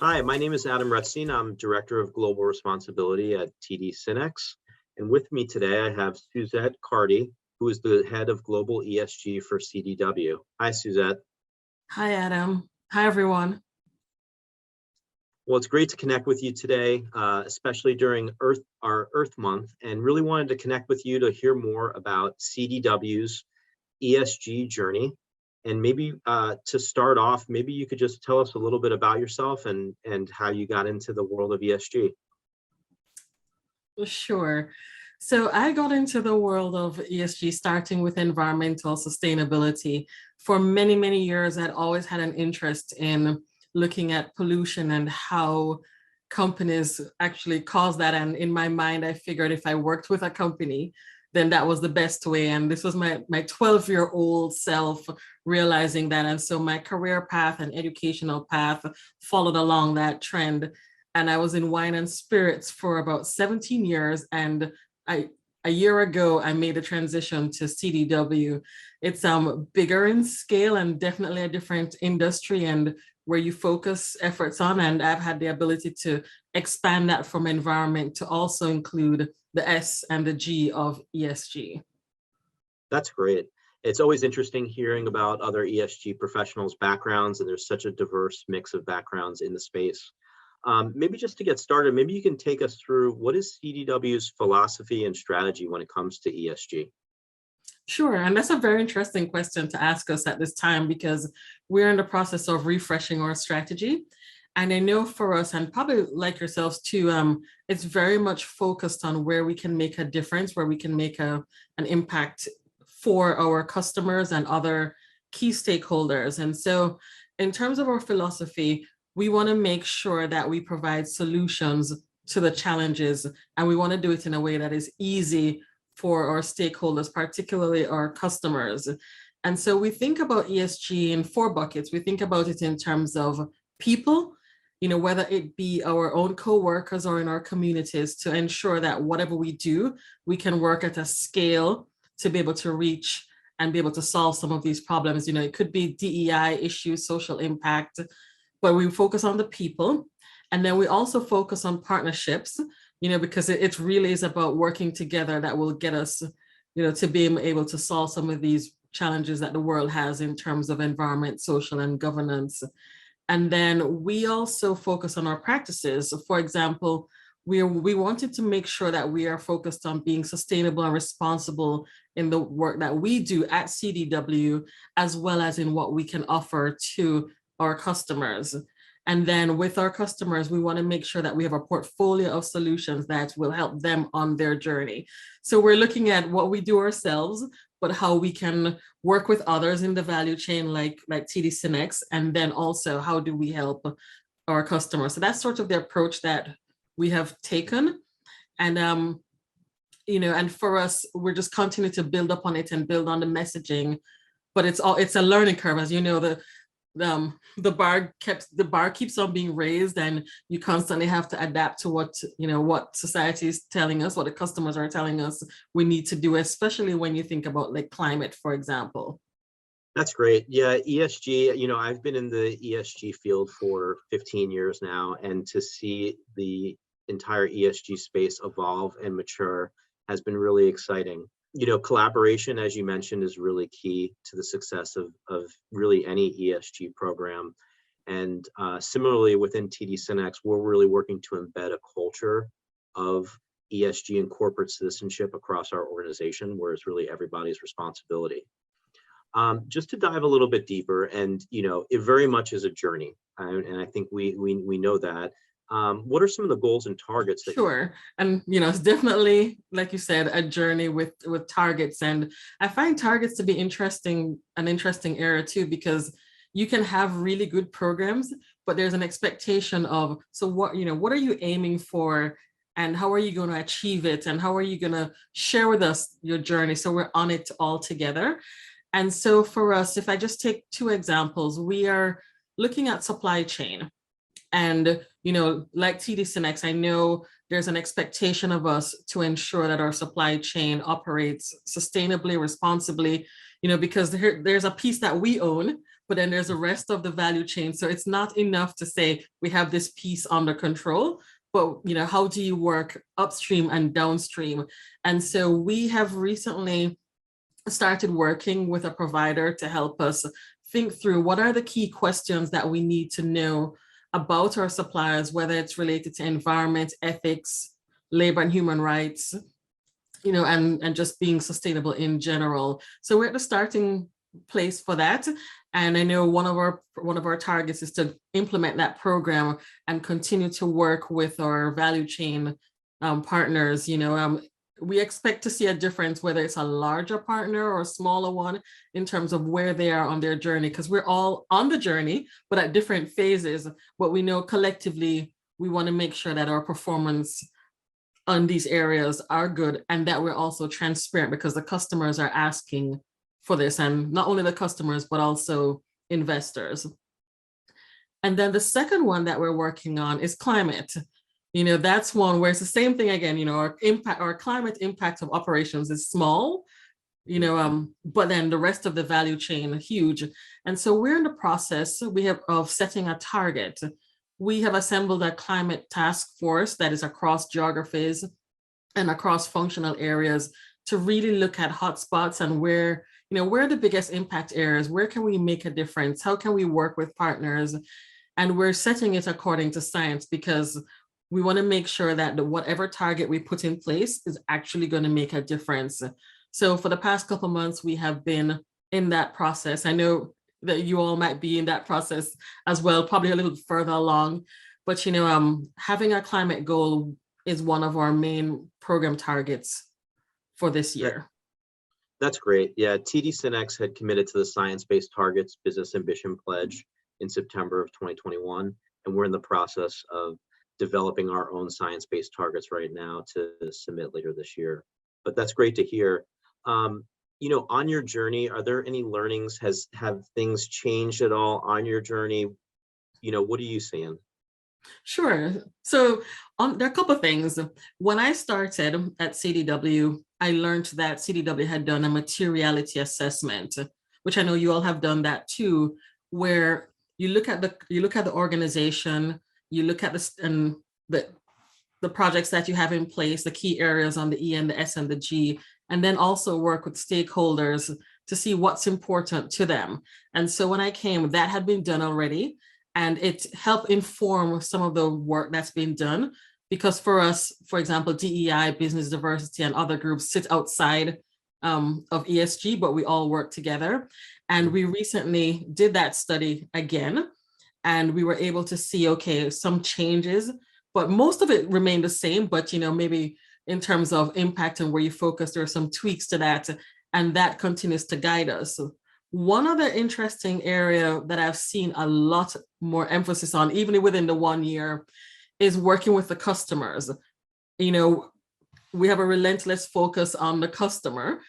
Hi, my name is Adam Rutstein. I'm Director of Global Responsibility at TD SYNNEX. And with me today, I have Suzette Carty, who is the head of Global ESG for CDW. Hi, Suzette. Hi, Adam. Hi, everyone. Well, it's great to connect with you today, especially during our Earth Month, and really wanted to connect with you to hear more about CDW's ESG journey. And maybe to start off, maybe you could just tell us a little bit about yourself and how you got into the world of ESG. Sure. So I got into the world of ESG starting with environmental sustainability. For many, many years, I'd always had an interest in looking at pollution and how companies actually cause that. And in my mind, I figured if I worked with a company, then that was the best way. And this was my 12-year-old self realizing that. And so my career path and educational path followed along that trend. And I was in wine and spirits for about 17 years. And a year ago, I made a transition to CDW. It's bigger in scale and definitely a different industry and where you focus efforts on. And I've had the ability to expand that from environment to also include the S and the G of ESG. That's great. It's always interesting hearing about other ESG professionals' backgrounds, and there's such a diverse mix of backgrounds in the space. Maybe just to get started, maybe you can take us through what is CDW's philosophy and strategy when it comes to ESG? Sure, and that's a very interesting question to ask us at this time because we're in the process of refreshing our strategy. And I know for us, and probably like yourselves too, it's very much focused on where we can make a difference, where we can make an impact for our customers and other key stakeholders. And so in terms of our philosophy, we want to make sure that we provide solutions to the challenges, and we want to do it in a way that is easy for our stakeholders, particularly our customers. And so we think about ESG in four buckets. We think about it in terms of people, whether it be our own co-workers or in our communities, to ensure that whatever we do, we can work at a scale to be able to reach and be able to solve some of these problems. It could be DEI issues, social impact, but we focus on the people. And then we also focus on partnerships, because it really is about working together that will get us, to being able to solve some of these challenges that the world has in terms of environment, social, and governance. And then we also focus on our practices. So for example, we wanted to make sure that we are focused on being sustainable and responsible in the work that we do at CDW, as well as in what we can offer to our customers. And then with our customers, we want to make sure that we have a portfolio of solutions that will help them on their journey. So we're looking at what we do ourselves, but how we can work with others in the value chain, like TD SYNNEX, and then also how do we help our customers. So that's sort of the approach that we have taken. And and for us, we're just continuing to build upon it and build on the messaging. But it's a learning curve, as you know. The bar keeps on being raised, and you constantly have to adapt to what society is telling us, what the customers are telling us we need to do, especially when you think about like climate, for example. That's great. Yeah, ESG, I've been in the ESG field for 15 years now, and to see the entire ESG space evolve and mature has been really exciting. Collaboration, as you mentioned, is really key to the success of really any ESG program. And similarly, within TD SYNNEX, we're really working to embed a culture of ESG and corporate citizenship across our organization, where it's really everybody's responsibility. Just to dive a little bit deeper, and it very much is a journey, and I think we know that. What are some of the goals and targets that Sure. And it's definitely, like you said, a journey with targets. And I find targets to be an interesting area too, because you can have really good programs, but there's an expectation of, so what are you aiming for, and how are you going to achieve it, and how are you going to share with us your journey, so we're on it all together. And so for us, if I just take two examples, we are looking at supply chain. And, like TD SYNNEX, I know there's an expectation of us to ensure that our supply chain operates sustainably, responsibly, because there's a piece that we own, but then there's the rest of the value chain. So it's not enough to say we have this piece under control, but how do you work upstream and downstream? And so we have recently started working with a provider to help us think through what are the key questions that we need to know about our suppliers, whether it's related to environment, ethics, labor and human rights, and just being sustainable in general. So we're at the starting place for that. And I know one of our targets is to implement that program and continue to work with our value chain partners. We expect to see a difference, whether it's a larger partner or a smaller one, in terms of where they are on their journey, because we're all on the journey, but at different phases. But we know collectively, we want to make sure that our performance on these areas are good and that we're also transparent, because the customers are asking for this, and not only the customers, but also investors. And then the second one that we're working on is climate. That's one where it's the same thing again, our climate impact of operations is small, but then the rest of the value chain is huge. And so we're in the process of setting a target. We have assembled a climate task force that is across geographies and across functional areas to really look at hotspots and where are the biggest impact areas, where can we make a difference, how can we work with partners? And we're setting it according to science, because we want to make sure that whatever target we put in place is actually going to make a difference. So for the past couple of months, we have been in that process. I know that you all might be in that process as well, probably a little further along, but having a climate goal is one of our main program targets for this year. That's great. Yeah, TD SYNNEX had committed to the Science-Based Targets Business Ambition Pledge in September of 2021, and we're in the process of developing our own science-based targets right now to submit later this year. But that's great to hear. On your journey, are there any learnings? Have things changed at all on your journey? What are you seeing? Sure. So there are a couple of things. When I started at CDW, I learned that CDW had done a materiality assessment, which I know you all have done that too, where you look at the organization, you look at the projects that you have in place, the key areas on the E and the S and the G, and then also work with stakeholders to see what's important to them. And so when I came, that had been done already, and it helped inform some of the work that's been done. Because for us, for example, DEI, business diversity, and other groups sit outside of ESG, but we all work together. And we recently did that study again, and we were able to see, okay, some changes, but most of it remained the same, but maybe in terms of impact and where you focus, there are some tweaks to that, and that continues to guide us. One other interesting area that I've seen a lot more emphasis on, even within the 1 year, is working with the customers. We have a relentless focus on the customer,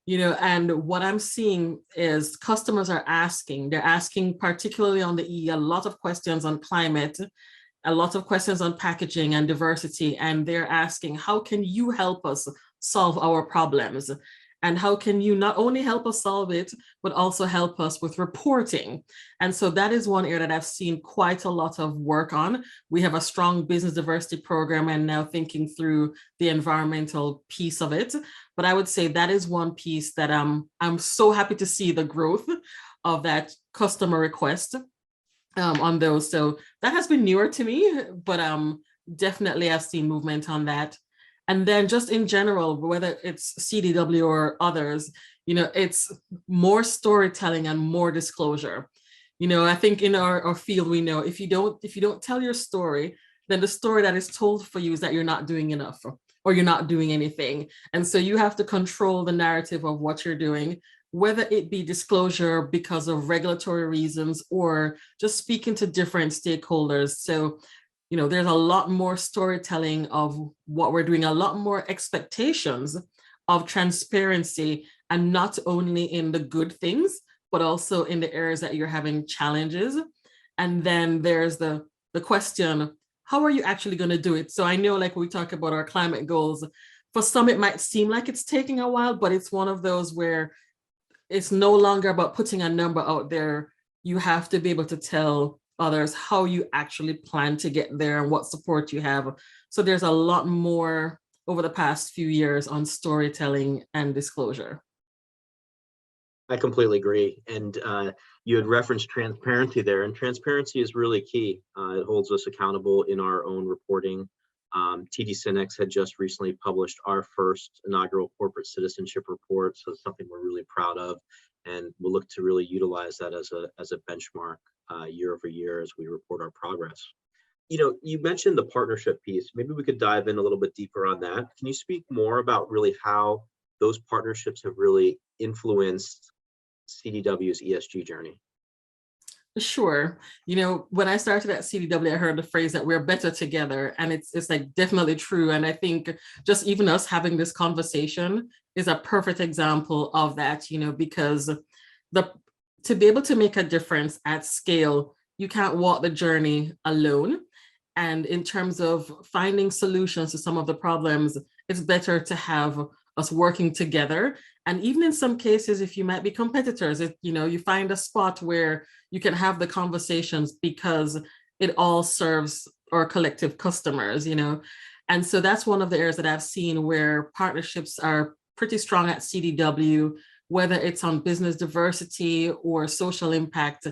and what I'm seeing is customers are asking, they're asking particularly on the E, a lot of questions on climate, a lot of questions on packaging and diversity, and they're asking, how can you help us solve our problems? And how can you not only help us solve it, but also help us with reporting? And so that is one area that I've seen quite a lot of work on. We have a strong business diversity program and now thinking through the environmental piece of it. But I would say that is one piece that I'm so happy to see the growth of that customer request on those. So that has been newer to me, but definitely I've seen movement on that. And then just in general, whether it's CDW or others, it's more storytelling and more disclosure. I think in our field, we know if you don't tell your story, then the story that is told for you is that you're not doing enough or you're not doing anything. And so you have to control the narrative of what you're doing, whether it be disclosure because of regulatory reasons or just speaking to different stakeholders. So there's a lot more storytelling of what we're doing, a lot more expectations of transparency, and not only in the good things, but also in the areas that you're having challenges. And then there's the question, how are you actually going to do it? So I know, like we talk about our climate goals, for some it might seem like it's taking a while, but it's one of those where it's no longer about putting a number out there, you have to be able to tell others how you actually plan to get there and what support you have. So there's a lot more over the past few years on storytelling and disclosure. I completely agree. And you had referenced transparency there, and transparency is really key. It holds us accountable in our own reporting. TD SYNNEX had just recently published our first inaugural corporate citizenship report, so it's something we're really proud of, and we'll look to really utilize that as a benchmark year over year as we report our progress. You know, you mentioned the partnership piece. Maybe we could dive in a little bit deeper on that. Can you speak more about really how those partnerships have really influenced CDW's ESG journey? Sure. You know, when I started at CDW, I heard the phrase that we're better together, and it's like definitely true. And I think just even us having this conversation is a perfect example of that, you know, because the to be able to make a difference at scale, you can't walk the journey alone. And in terms of finding solutions to some of the problems, it's better to have us working together. And even in some cases, if you might be competitors, you know, you find a spot where you can have the conversations because it all serves our collective customers, you know. And so that's one of the areas that I've seen where partnerships are pretty strong at CDW, whether it's on business diversity or social impact.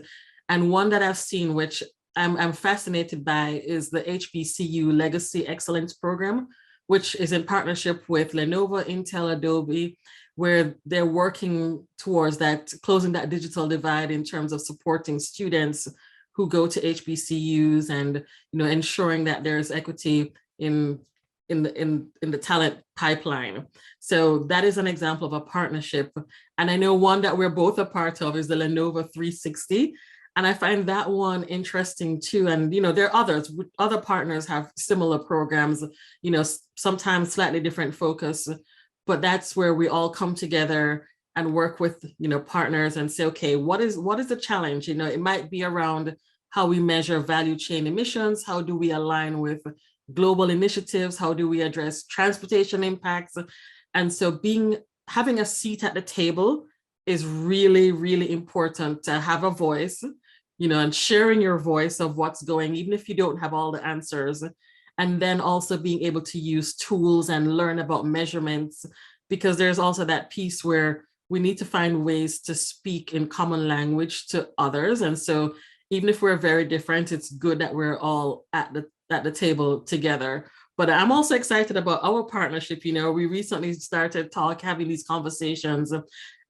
And one that I've seen, which I'm fascinated by, is the HBCU Legacy Excellence Program, which is in partnership with Lenovo, Intel, Adobe, where they're working towards that, closing that digital divide in terms of supporting students who go to HBCUs and, you know, ensuring that there's equity in the talent pipeline. So that is an example of a partnership. And I know one that we're both a part of is the Lenovo 360. And I find that one interesting too. And, you know, there are others, other partners have similar programs, you know, sometimes slightly different focus, but that's where we all come together and work with, you know, partners and say, okay, what is the challenge? You know, it might be around how we measure value chain emissions. How do we align with global initiatives? How do we address transportation impacts? And so having a seat at the table is really, really important, to have a voice, you know, and sharing your voice of what's going, even if you don't have all the answers. And then also being able to use tools and learn about measurements, because there's also that piece where we need to find ways to speak in common language to others. And so even if we're very different, it's good that we're all at the table together. But I'm also excited about our partnership. You know, we recently started having these conversations,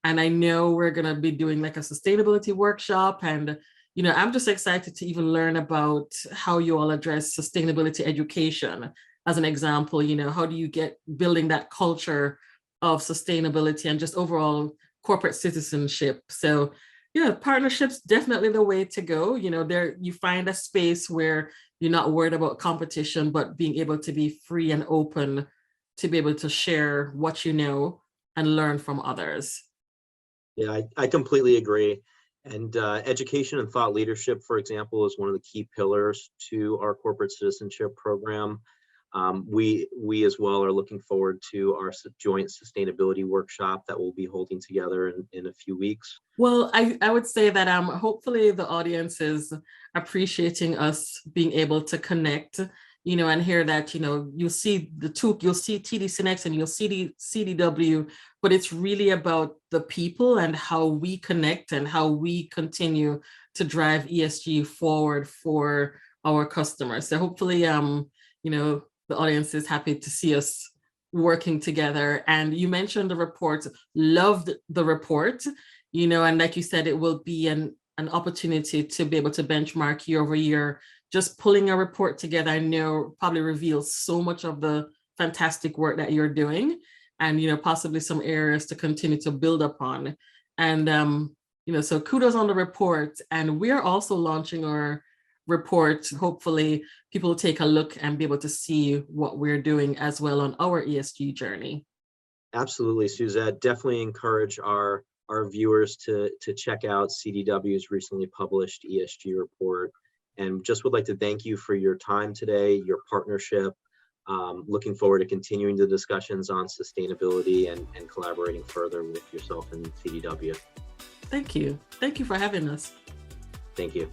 and I know we're going to be doing like a sustainability workshop. And, you know, I'm just excited to even learn about how you all address sustainability education. As an example, you know, how do you building that culture of sustainability and just overall corporate citizenship? So yeah, partnerships definitely the way to go. You know, there you find a space where you're not worried about competition, but being able to be free and open to be able to share what you know and learn from others. Yeah, I completely agree. And education and thought leadership, for example, is one of the key pillars to our corporate citizenship program. We as well are looking forward to our joint sustainability workshop that we'll be holding together in a few weeks. Well, I would say that hopefully the audience is appreciating us being able to connect, you know, and hear that, you know, you'll see TD SYNNEX and you'll see CDW, but it's really about the people and how we connect and how we continue to drive ESG forward for our customers. So hopefully, you know, the audience is happy to see us working together. And you mentioned the report, loved the report, you know, and like you said, it will be an opportunity to be able to benchmark year over year. Just pulling a report together, I know probably reveals so much of the fantastic work that you're doing, and, you know, possibly some areas to continue to build upon. And, you know, so kudos on the report. And we are also launching our report. Hopefully people will take a look and be able to see what we're doing as well on our ESG journey. Absolutely, Suzette. Definitely encourage our viewers to check out CDW's recently published ESG report. And just would like to thank you for your time today, your partnership. Looking forward to continuing the discussions on sustainability and collaborating further with yourself and CDW. Thank you. Thank you for having us. Thank you.